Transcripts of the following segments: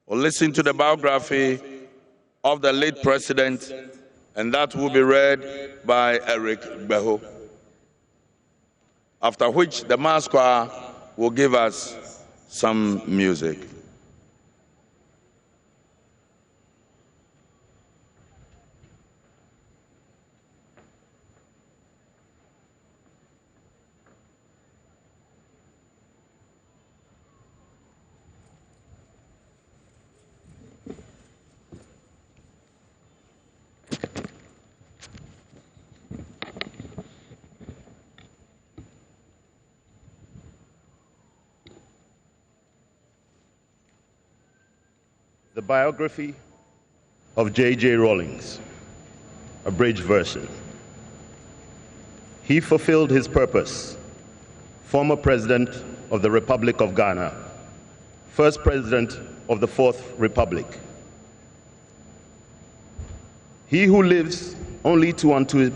We'll listen to the biography of the late president, and that will be read by Eric Gbeho. After which the mass choir will give us some music. The biography of J.J. Rawlings, abridged version. He fulfilled his purpose, former President of the Republic of Ghana, first President of the Fourth Republic. He who lives only unto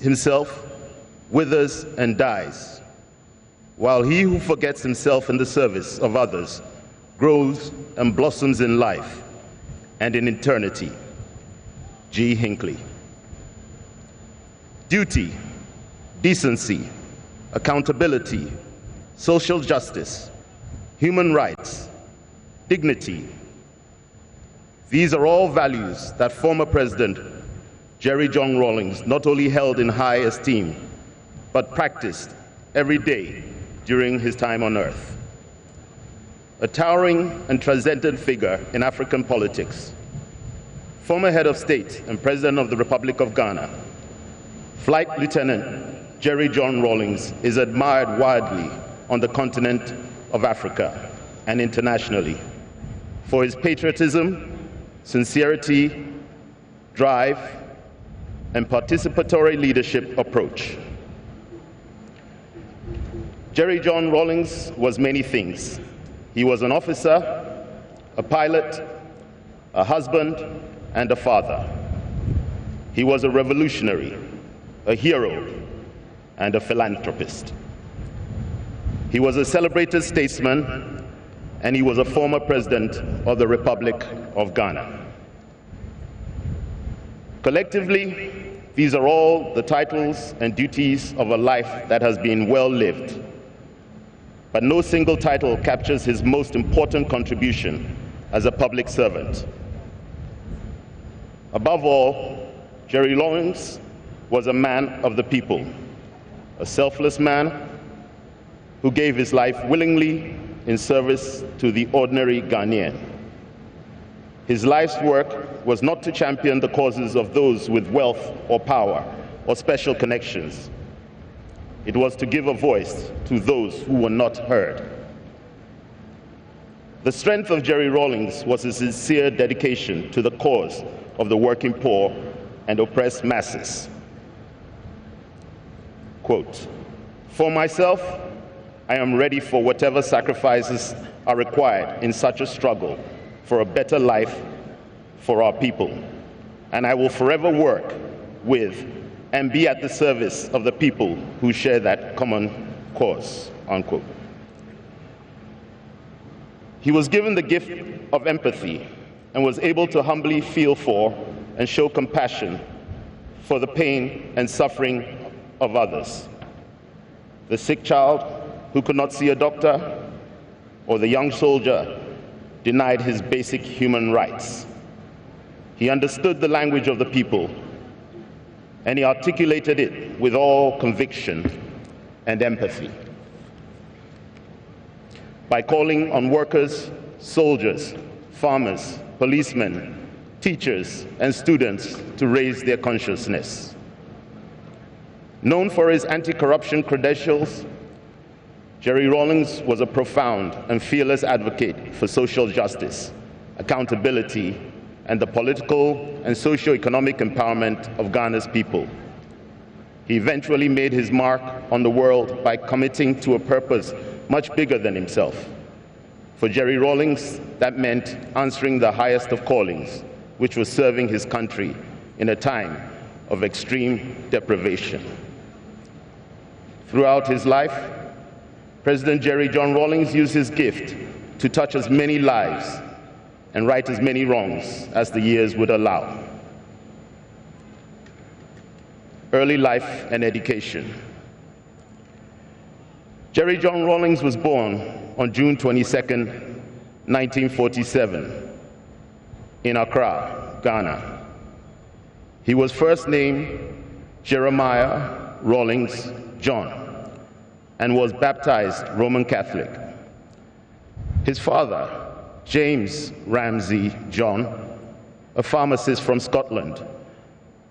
himself withers and dies, while he who forgets himself in the service of others grows and blossoms in life and in eternity. G. Hinckley. Duty, decency, accountability, social justice, human rights, dignity. These are all values that former President Jerry John Rawlings not only held in high esteem, but practiced every day during his time on earth. A towering and transcendent figure in African politics, former head of state and president of the Republic of Ghana, Flight Lieutenant Jerry John Rawlings is admired widely on the continent of Africa and internationally for his patriotism, sincerity, drive, and participatory leadership approach. Jerry John Rawlings was many things. He was an officer, a pilot, a husband, and a father. He was a revolutionary, a hero, and a philanthropist. He was a celebrated statesman, and he was a former president of the Republic of Ghana. Collectively, these are all the titles and duties of a life that has been well lived. But no single title captures his most important contribution as a public servant. Above all, Jerry Rawlings was a man of the people, a selfless man who gave his life willingly in service to the ordinary Ghanaian. His life's work was not to champion the causes of those with wealth or power or special connections. It was to give a voice to those who were not heard. The strength of Jerry Rawlings was his sincere dedication to the cause of the working poor and oppressed masses. Quote, "For myself, I am ready for whatever sacrifices are required in such a struggle for a better life for our people, and I will forever work with and be at the service of the people who share that common cause," unquote. He was given the gift of empathy and was able to humbly feel for and show compassion for the pain and suffering of others. The sick child who could not see a doctor, or the young soldier denied his basic human rights. He understood the language of the people, and he articulated it with all conviction and empathy. By calling on workers, soldiers, farmers, policemen, teachers, and students to raise their consciousness. Known for his anti-corruption credentials, Jerry Rawlings was a profound and fearless advocate for social justice, accountability, and the political and socio-economic empowerment of Ghana's people. He eventually made his mark on the world by committing to a purpose much bigger than himself. For Jerry Rawlings, that meant answering the highest of callings, which was serving his country in a time of extreme deprivation. Throughout his life, President Jerry John Rawlings used his gift to touch as many lives and right as many wrongs as the years would allow. Early life and education. Jerry John Rawlings was born on June 22, 1947, in Accra, Ghana. He was first named Jeremiah Rawlings John and was baptized Roman Catholic. His father, James Ramsey John, a pharmacist from Scotland,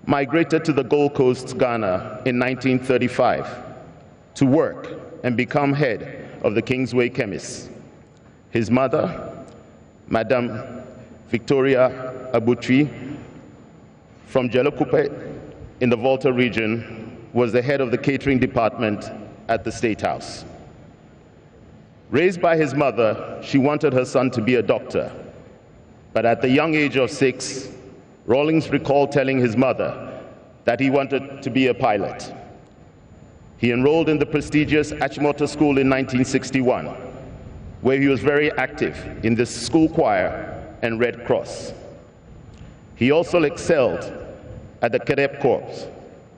migrated to the Gold Coast, Ghana in 1935 to work and become head of the Kingsway Chemists. His mother, Madame Victoria Abutri, from Jelokupe in the Volta region, was the head of the catering department at the State House. Raised by his mother, she wanted her son to be a doctor, but at the young age of 6, Rawlings recalled telling his mother that he wanted to be a pilot. He enrolled in the prestigious Achimota School in 1961, where he was very active in the school choir and Red Cross. He also excelled at the Cadet Corps,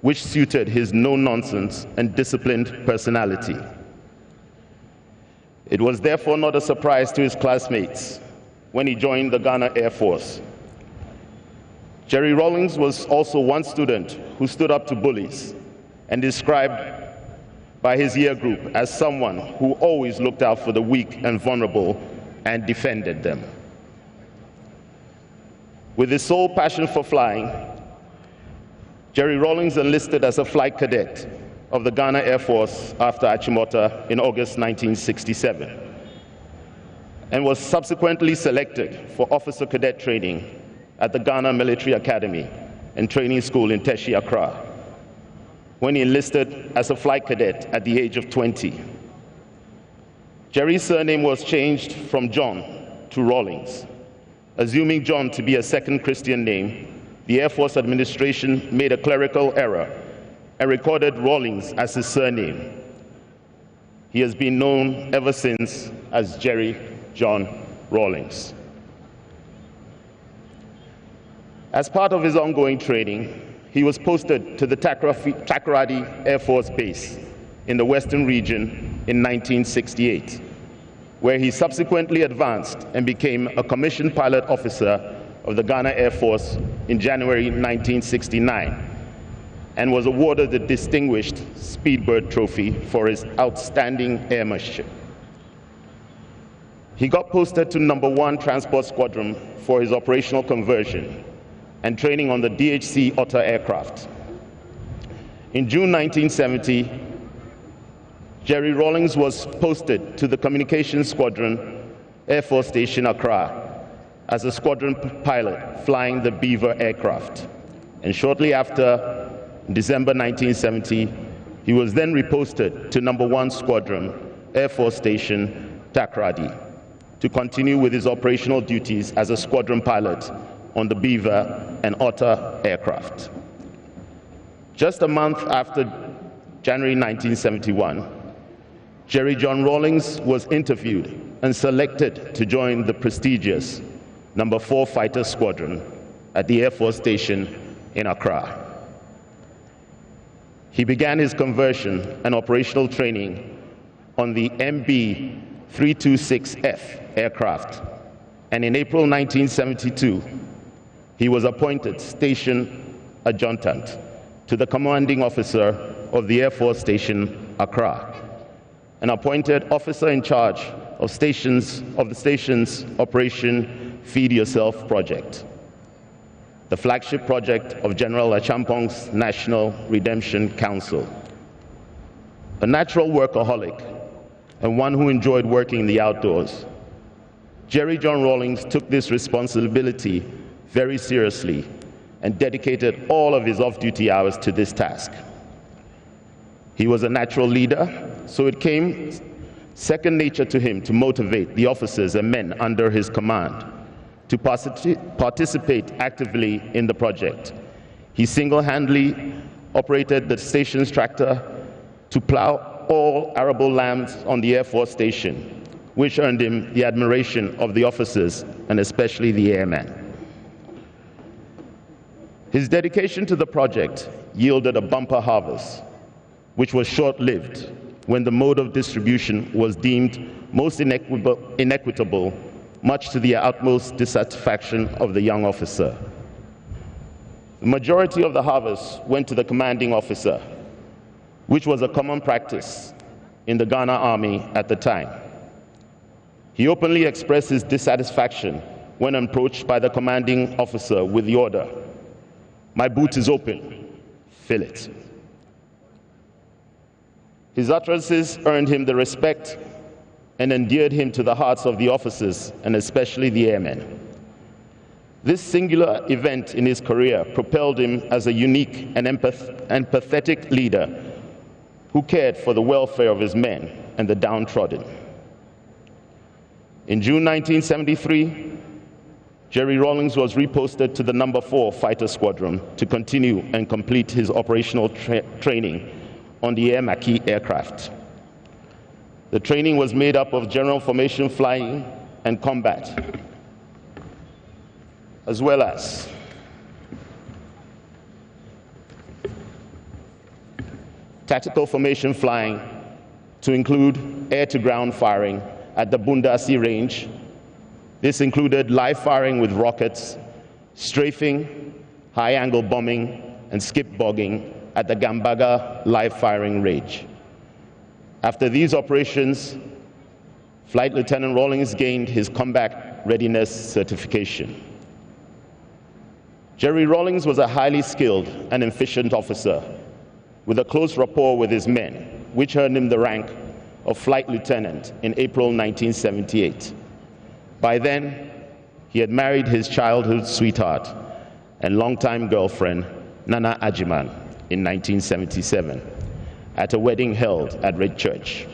which suited his no-nonsense and disciplined personality. It was therefore not a surprise to his classmates when he joined the Ghana Air Force. Jerry Rawlings was also one student who stood up to bullies and described by his year group as someone who always looked out for the weak and vulnerable and defended them. With his sole passion for flying, Jerry Rawlings enlisted as a flight cadet of the Ghana Air Force after Achimota in August 1967, and was subsequently selected for officer cadet training at the Ghana Military Academy and Training School in Teshi, Accra, when he enlisted as a flight cadet at the age of 20. Jerry's surname was changed from John to Rawlings. Assuming John to be a second Christian name, the Air Force administration made a clerical error and recorded Rawlings as his surname. He has been known ever since as Jerry John Rawlings. As part of his ongoing training, he was posted to the Takoradi Air Force Base in the Western region in 1968, where he subsequently advanced and became a commissioned pilot officer of the Ghana Air Force in January 1969, and was awarded the Distinguished Speedbird Trophy for his outstanding airmanship. He got posted to No. 1 Transport Squadron for his operational conversion and training on the DHC Otter aircraft. In June 1970, Jerry Rawlings was posted to the Communications Squadron, Air Force Station Accra, as a squadron pilot flying the Beaver aircraft. And shortly after, in December 1970, he was then reposted to No. 1 Squadron, Air Force Station, Takoradi, to continue with his operational duties as a squadron pilot on the Beaver and Otter aircraft. Just a month after January 1971, Jerry John Rawlings was interviewed and selected to join the prestigious No. 4 Fighter Squadron at the Air Force Station in Accra. He began his conversion and operational training on the MB-326F aircraft, and in April 1972, he was appointed Station Adjutant to the commanding officer of the Air Force Station Accra, and appointed officer in charge of the station's Operation Feed Yourself project, the flagship project of General Achampong's National Redemption Council. A natural workaholic and one who enjoyed working in the outdoors, Jerry John Rawlings took this responsibility very seriously and dedicated all of his off-duty hours to this task. He was a natural leader, so it came second nature to him to motivate the officers and men under his command to participate actively in the project. He single-handedly operated the station's tractor to plow all arable lands on the Air Force Station, which earned him the admiration of the officers and especially the airmen. His dedication to the project yielded a bumper harvest, which was short-lived when the mode of distribution was deemed most inequitable, much to the utmost dissatisfaction of the young officer. The majority of the harvest went to the commanding officer, which was a common practice in the Ghana Army at the time. He openly expressed his dissatisfaction when approached by the commanding officer with the order, "My boot is open, fill it." His utterances earned him the respect and endeared him to the hearts of the officers and especially the airmen. This singular event in his career propelled him as a unique and empathetic leader who cared for the welfare of his men and the downtrodden. In June 1973, Jerry Rawlings was reposted to the No. 4 Fighter Squadron to continue and complete his operational training on the Air Macquis aircraft. The training was made up of general formation flying and combat, as well as tactical formation flying to include air-to-ground firing at the Bundasi range. This included live firing with rockets, strafing, high-angle bombing, and skip bogging at the Gambaga live firing range. After these operations, Flight Lieutenant Rawlings gained his combat readiness certification. Jerry Rawlings was a highly skilled and efficient officer with a close rapport with his men, which earned him the rank of Flight Lieutenant in April 1978. By then, he had married his childhood sweetheart and longtime girlfriend, Nana Ajiman, in 1977, at a wedding held at Red Church.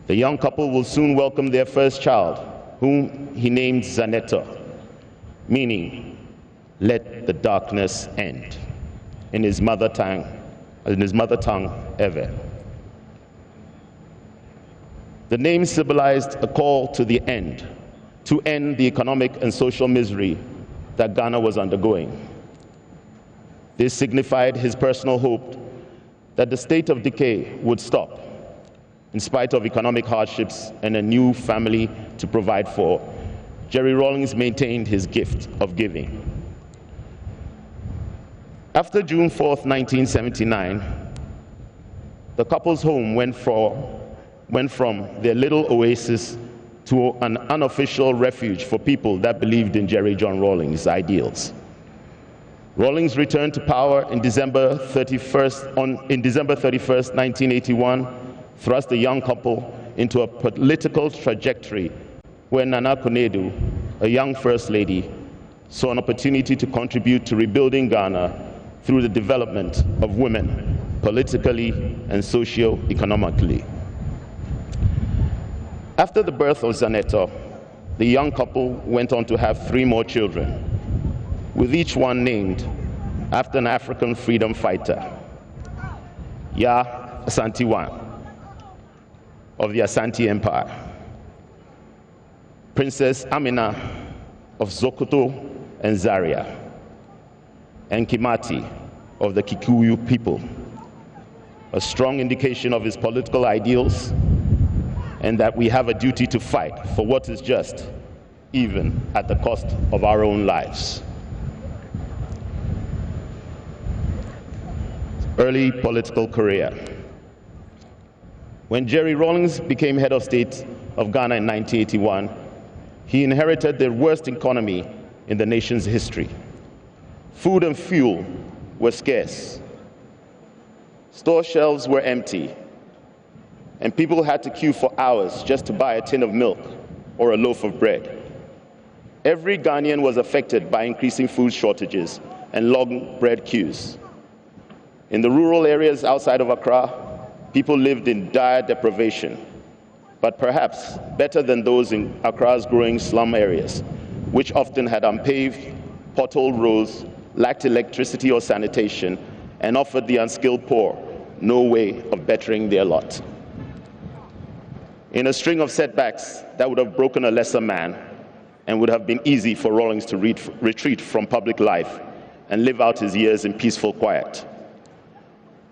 The young couple will soon welcome their first child, whom he named Zanetta, meaning, "Let the darkness end," in his mother tongue, Ewe. The name symbolized a call to the end, to end the economic and social misery that Ghana was undergoing. This signified his personal hope that the state of decay would stop. In spite of economic hardships and a new family to provide for, Jerry Rawlings maintained his gift of giving. After June 4th, 1979, the couple's home went from their little oasis to an unofficial refuge for people that believed in Jerry John Rawlings' ideals. Rawlings returned to power in December 31st, 1981, thrust the young couple into a political trajectory where Nana Konadu, a young First Lady, saw an opportunity to contribute to rebuilding Ghana through the development of women, politically and socio-economically. After the birth of Zanetta, the young couple went on to have 3 more children, with each one named after an African freedom fighter, Ya Asante I of the Asante Empire, Princess Amina of Sokoto and Zaria, and Kimati of the Kikuyu people, a strong indication of his political ideals and that we have a duty to fight for what is just, even at the cost of our own lives. Early political career. When Jerry Rawlings became head of state of Ghana in 1981, he inherited the worst economy in the nation's history. Food and fuel were scarce. Store shelves were empty, and people had to queue for hours just to buy a tin of milk or a loaf of bread. Every Ghanaian was affected by increasing food shortages and long bread queues. In the rural areas outside of Accra, people lived in dire deprivation, but perhaps better than those in Accra's growing slum areas, which often had unpaved, potholed roads, lacked electricity or sanitation, and offered the unskilled poor no way of bettering their lot. in a string of setbacks that would have broken a lesser man and would have been easy for Rawlings to retreat from public life and live out his years in peaceful quiet.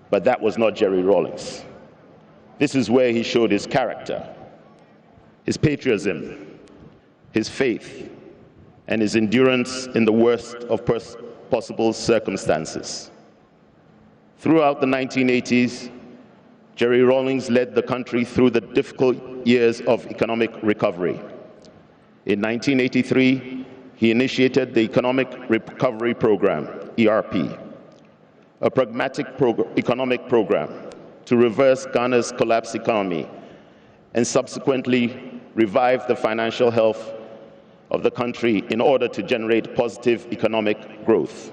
But that was not Jerry Rawlings. This is where he showed his character, his patriotism, his faith, and his endurance in the worst of possible circumstances. Throughout the 1980s, Jerry Rawlings led the country through the difficult years of economic recovery. In 1983, he initiated the Economic Recovery Program, ERP, a pragmatic economic program to reverse Ghana's collapsed economy and subsequently revive the financial health of the country in order to generate positive economic growth.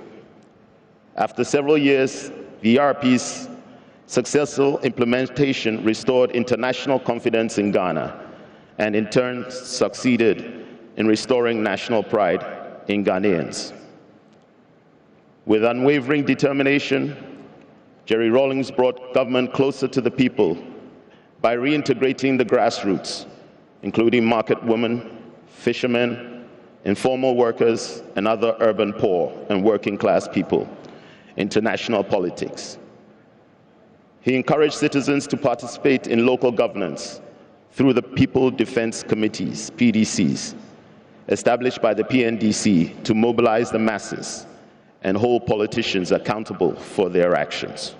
After several years, the ERP's successful implementation restored international confidence in Ghana and in turn succeeded in restoring national pride in Ghanaians. With unwavering determination, Jerry Rawlings brought government closer to the people by reintegrating the grassroots, including market women, fishermen, informal workers, and other urban poor and working class people into national politics. He encouraged citizens to participate in local governance through the People Defense Committees, PDCs, established by the PNDC to mobilize the masses and hold politicians accountable for their actions.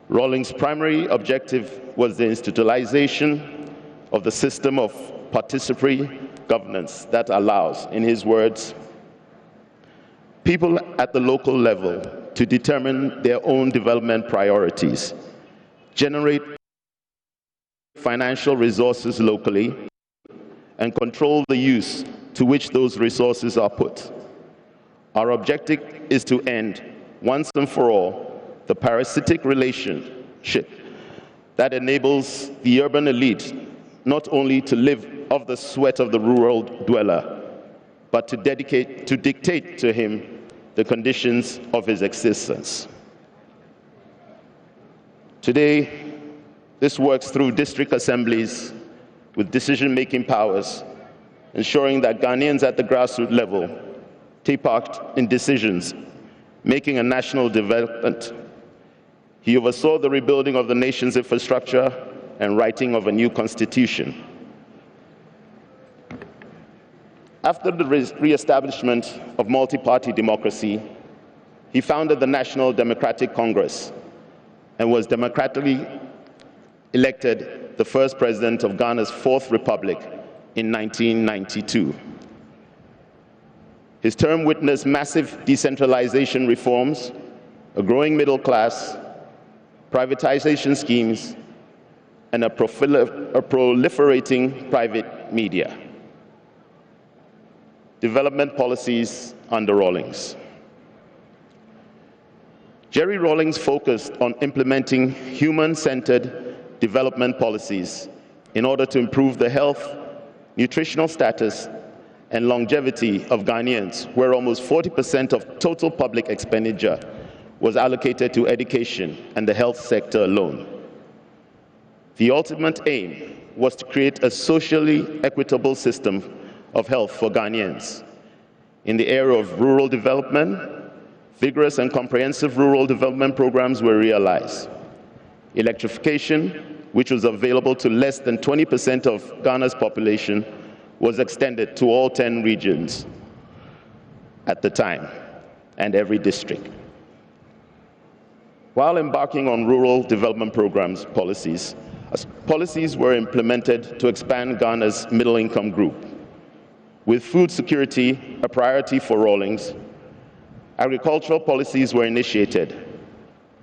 Rawlings' primary objective was the institutionalization of the system of participatory governance that allows, in his words, people at the local level to determine their own development priorities, generate financial resources locally, and control the use to which those resources are put. Our objective is to end, once and for all, the parasitic relationship that enables the urban elite not only to live off the sweat of the rural dweller, but to dictate to him the conditions of his existence. Today, this works through district assemblies with decision-making powers, ensuring that Ghanaians at the grassroots level take part in decisions, making a national development. He oversaw the rebuilding of the nation's infrastructure and writing of a new constitution. After the re-establishment of multi-party democracy, he founded the National Democratic Congress and was democratically elected the first president of Ghana's Fourth Republic in 1992. His term witnessed massive decentralization reforms, a growing middle class, privatization schemes, and a proliferating private media. Development policies under Rawlings. Jerry Rawlings focused on implementing human-centered development policies in order to improve the health, nutritional status, and longevity of Ghanaians, where almost 40% of total public expenditure was allocated to education and the health sector alone. The ultimate aim was to create a socially equitable system of health for Ghanaians. In the area of rural development, vigorous and comprehensive rural development programs were realized. Electrification, which was available to less than 20% of Ghana's population, was extended to all 10 regions at the time and every district. While embarking on rural development programs policies were implemented to expand Ghana's middle-income group. With food security a priority for Rawlings, agricultural policies were initiated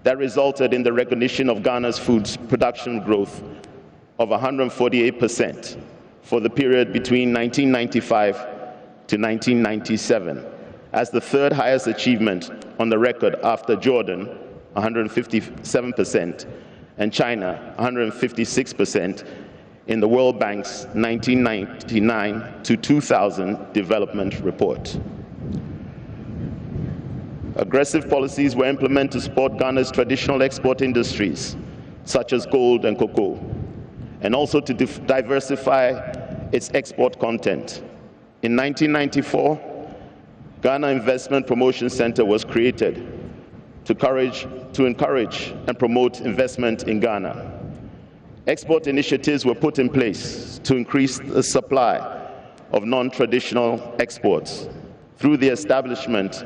that resulted in the recognition of Ghana's food production growth of 148% for the period between 1995 to 1997, as the third highest achievement on the record after Jordan, 157%, and China, 156%, in the World Bank's 1999 to 2000 development report. Aggressive policies were implemented to support Ghana's traditional export industries, such as gold and cocoa, and also to diversify its export content. In 1994, Ghana Investment Promotion Center was created to encourage and promote investment in Ghana. Export initiatives were put in place to increase the supply of non-traditional exports through the establishment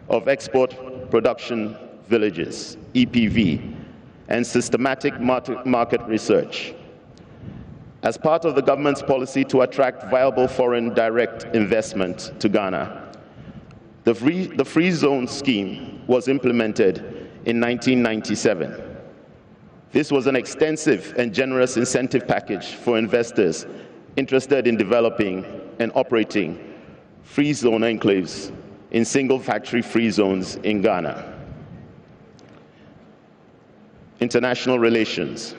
of export production villages, EPV, and systematic market research. As part of the government's policy to attract viable foreign direct investment to Ghana, the Free Zone Scheme was implemented in 1997. This was an extensive and generous incentive package for investors interested in developing and operating free zone enclaves in single factory free zones in Ghana. International relations.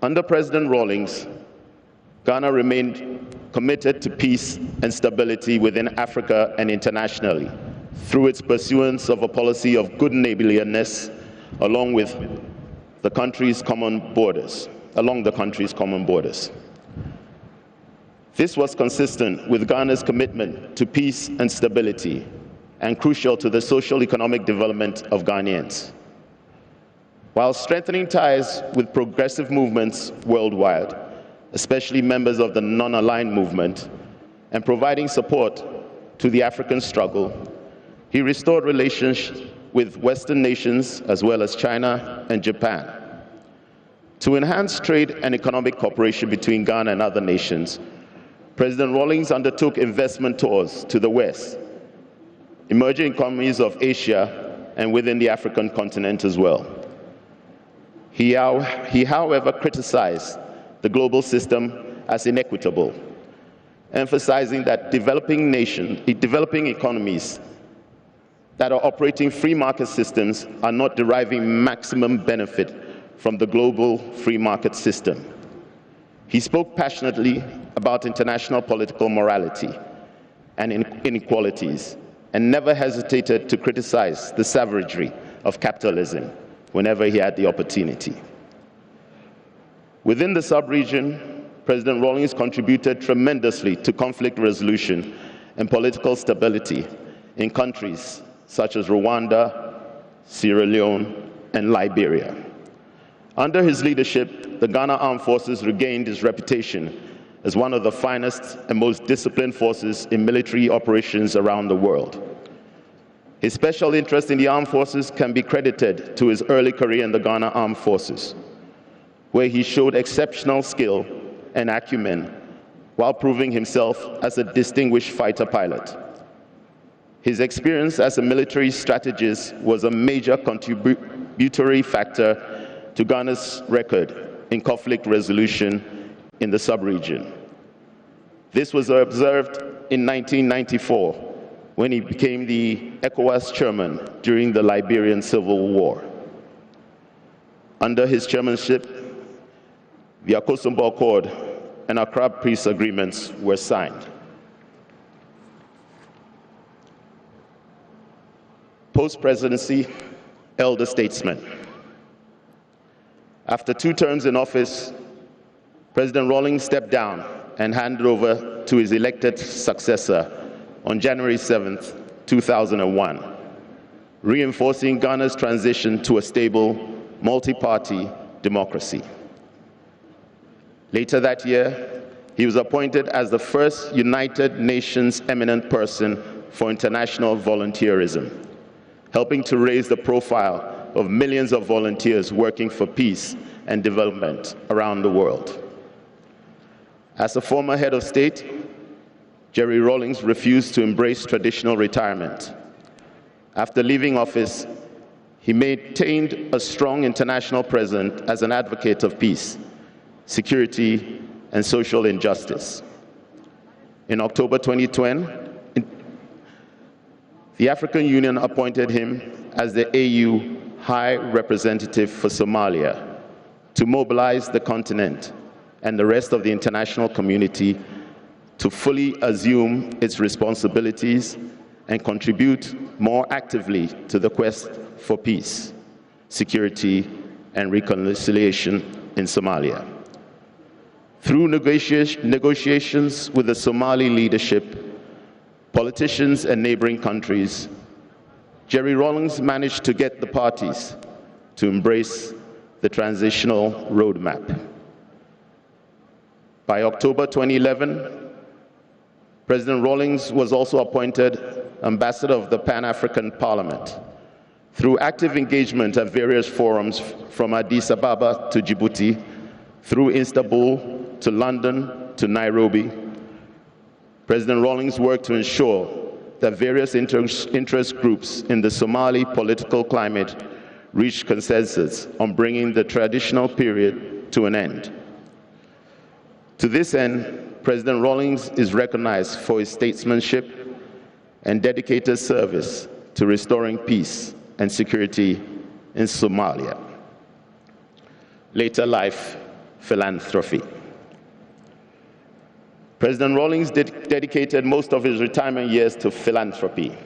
Under President Rawlings, Ghana remained committed to peace and stability within Africa and internationally through its pursuance of a policy of good neighborliness along the country's common borders. This was consistent with Ghana's commitment to peace and stability and crucial to the social economic development of Ghanaians. While strengthening ties with progressive movements worldwide, especially members of the non-aligned movement, and providing support to the African struggle, he restored relations with Western nations as well as China and Japan. To enhance trade and economic cooperation between Ghana and other nations, President Rawlings undertook investment tours to the West, emerging economies of Asia, and within the African continent as well. He, however, criticized the global system as inequitable, emphasizing that developing economies that are operating free market systems are not deriving maximum benefit from the global free market system. He spoke passionately about international political morality and inequalities, and never hesitated to criticize the savagery of capitalism whenever he had the opportunity. Within the sub-region, President Rawlings contributed tremendously to conflict resolution and political stability in countries such as Rwanda, Sierra Leone, and Liberia. Under his leadership, the Ghana Armed Forces regained its reputation as one of the finest and most disciplined forces in military operations around the world. His special interest in the armed forces can be credited to his early career in the Ghana Armed Forces, where he showed exceptional skill and acumen while proving himself as a distinguished fighter pilot. His experience as a military strategist was a major contributory factor to Ghana's record in conflict resolution in the sub-region. This was observed in 1994 when he became the ECOWAS chairman during the Liberian Civil War. Under his chairmanship, the Akosombo Accord and Accra Peace Agreements were signed. Post-presidency, elder statesman. After 2 terms in office, President Rawlings stepped down and handed over to his elected successor on January 7, 2001, reinforcing Ghana's transition to a stable, multi-party democracy. Later that year, he was appointed as the first United Nations eminent person for international volunteerism, helping to raise the profile of millions of volunteers working for peace and development around the world. As a former head of state, Jerry Rawlings refused to embrace traditional retirement. After leaving office, he maintained a strong international presence as an advocate of peace, security, and social injustice. In October 2020, the African Union appointed him as the AU High Representative for Somalia to mobilize the continent and the rest of the international community to fully assume its responsibilities and contribute more actively to the quest for peace, security, and reconciliation in Somalia. Through negotiations with the Somali leadership, politicians, and neighboring countries, Jerry Rawlings managed to get the parties to embrace the transitional roadmap. By October 2011, President Rawlings was also appointed Ambassador of the Pan-African Parliament. Through active engagement at various forums from Addis Ababa to Djibouti, through Istanbul to London to Nairobi, President Rawlings worked to ensure that various interest groups in the Somali political climate reached consensus on bringing the traditional period to an end. To this end, President Rawlings is recognized for his statesmanship and dedicated service to restoring peace and security in Somalia. Later life, philanthropy. President Rawlings dedicated most of his retirement years to philanthropy.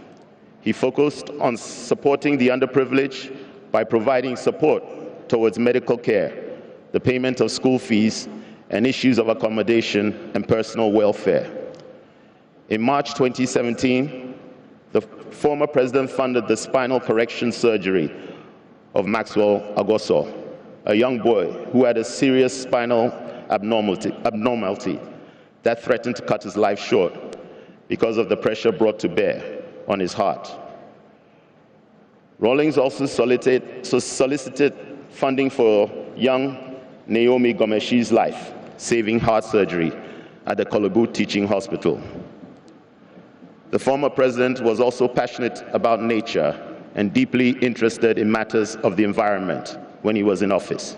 He focused on supporting the underprivileged by providing support towards medical care, the payment of school fees, and issues of accommodation and personal welfare. In March 2017, the former president funded the spinal correction surgery of Maxwell Agoso, a young boy who had a serious spinal abnormality that threatened to cut his life short because of the pressure brought to bear on his heart. Rawlings also solicited funding for young Naomi Gomeshi's life-saving heart surgery at the Kologu Teaching Hospital. The former president was also passionate about nature and deeply interested in matters of the environment when he was in office.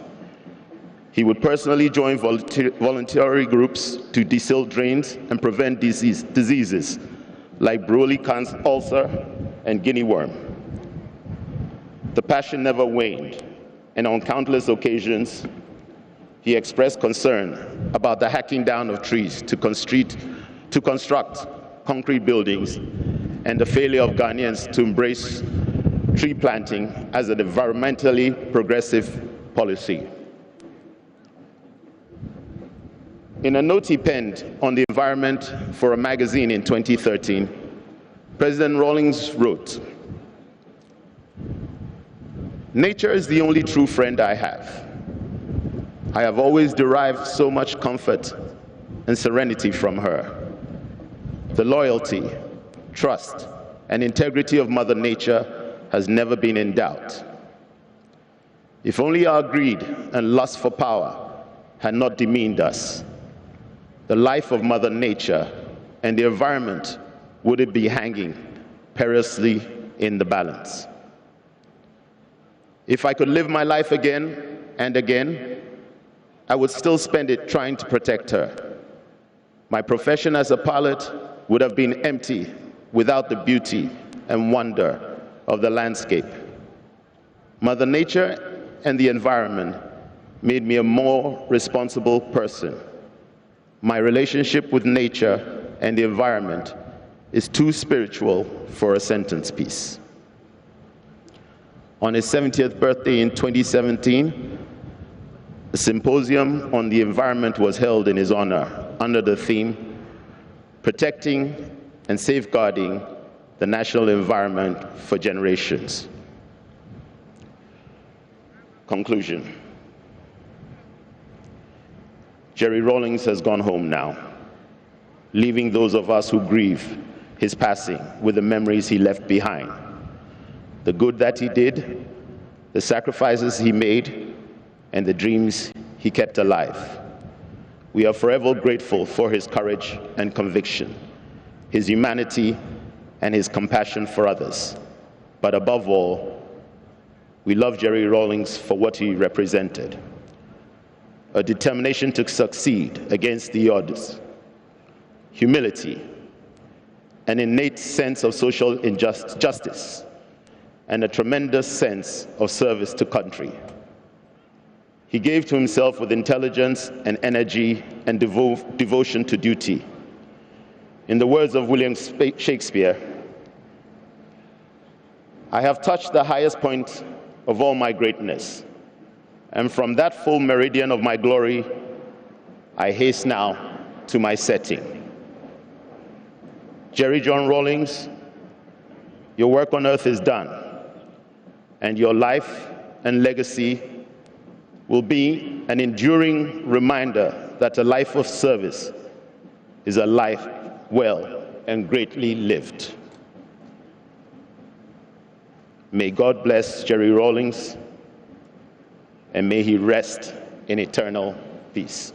He would personally join voluntary groups to desil drains and prevent diseases like Brody ulcer and guinea worm. The passion never waned, and on countless occasions, he expressed concern about the hacking down of trees to construct concrete buildings and the failure of Ghanaians to embrace tree planting as an environmentally progressive policy. In a note he penned on the environment for a magazine in 2013, President Rawlings wrote, "Nature is the only true friend I have. I have always derived so much comfort and serenity from her. The loyalty, trust, and integrity of Mother Nature has never been in doubt. If only our greed and lust for power had not demeaned us, the life of Mother Nature and the environment would be hanging perilously in the balance. If I could live my life again and again, I would still spend it trying to protect her. My profession as a pilot would have been empty without the beauty and wonder of the landscape. Mother Nature and the environment made me a more responsible person. My relationship with nature and the environment is too spiritual for a sentence piece." On his 70th birthday in 2017, a symposium on the environment was held in his honor under the theme, "Protecting and Safeguarding the National Environment for Generations." Conclusion. Jerry Rawlings has gone home now, leaving those of us who grieve his passing with the memories he left behind, the good that he did, the sacrifices he made, and the dreams he kept alive. We are forever grateful for his courage and conviction, his humanity, and his compassion for others. But above all, we love Jerry Rawlings for what he represented: a determination to succeed against the odds, humility, an innate sense of social justice, and a tremendous sense of service to country. He gave to himself with intelligence and energy and devotion to duty. In the words of William Shakespeare, "I have touched the highest point of all my greatness, And from that full meridian of my glory, I haste now to my setting. Jerry John Rawlings, your work on earth is done, and your life and legacy will be an enduring reminder that a life of service is a life well and greatly lived. May God bless Jerry Rawlings, and may he rest in eternal peace.